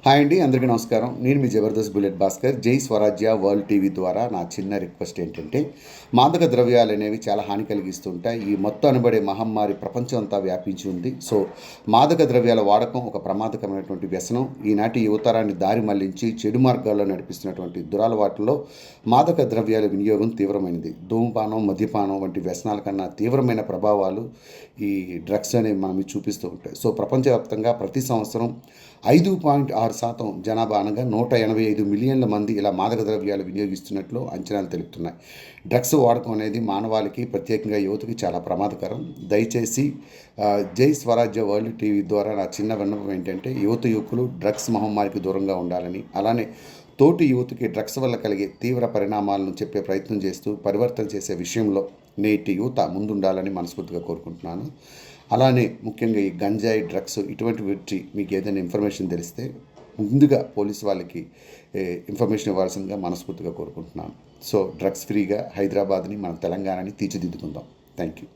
Hi అండి, అందరికీ నమస్కారం. నేను మీ జబర్దస్త్ బుల్లెట్ భాస్కర్. జై స్వరాజ్య వరల్డ్ టీవీ ద్వారా నా చిన్న రిక్వెస్ట్ ఏంటంటే, మాదక ద్రవ్యాలు అనేవి చాలా హాని కలిగిస్తుంటాయి. ఈ మొత్తం అనబడే మహమ్మారి ప్రపంచం అంతా వ్యాపించి ఉంది. సో మాదక ద్రవ్యాల వాడకం ఒక ప్రమాదకరమైనటువంటి వ్యసనం. ఈనాటి యువతరాన్ని దారి మళ్లించి చెడు మార్గాల్లో నడిపిస్తున్నటువంటి దురలవాట్లలో మాదక ద్రవ్యాల వినియోగం తీవ్రమైనది. ధూమపానం, మద్యపానం వంటి వ్యసనాల కన్నా తీవ్రమైన ప్రభావాలు ఈ డ్రగ్స్ అనేవి మనం చూపిస్తూ ఉంటాయి. సో ప్రపంచవ్యాప్తంగా ప్రతి సంవత్సరం 5.6% జనాభా అనగా 185 మిలియన్ల మంది ఇలా మాదక ద్రవ్యాలు వినియోగిస్తున్నట్లు అంచనాలు తెలుపుతున్నాయి. డ్రగ్స్ వాడకం అనేది మానవాళికి, ప్రత్యేకంగా యువతకి చాలా ప్రమాదకరం. దయచేసి జై స్వరాజ్య వరల్డ్ టీవీ ద్వారా నా చిన్న విన్నపం ఏంటంటే, యువకులు డ్రగ్స్ మహమ్మారికి దూరంగా ఉండాలని, అలానే తోటి యువతకి డ్రగ్స్ వల్ల కలిగే తీవ్ర పరిణామాలను చెప్పే ప్రయత్నం చేస్తూ పరివర్తన చేసే విషయంలో నేటి యువత ముందుండాలని మనస్ఫూర్తిగా కోరుకుంటున్నాను. అలానే ముఖ్యంగా ఈ గంజాయి, డ్రగ్స్ ఇటువంటి వీటి మీకు ఏదైనా ఇన్ఫర్మేషన్ తెలిస్తే ముందుగా పోలీసు వాళ్ళకి ఇన్ఫర్మేషన్ ఇవ్వాల్సిందిగా మనస్ఫూర్తిగా కోరుకుంటున్నాను. సో డ్రగ్స్ ఫ్రీగా హైదరాబాద్ని, మన తెలంగాణని తీర్చిదిద్దుకుందాం. Thank you.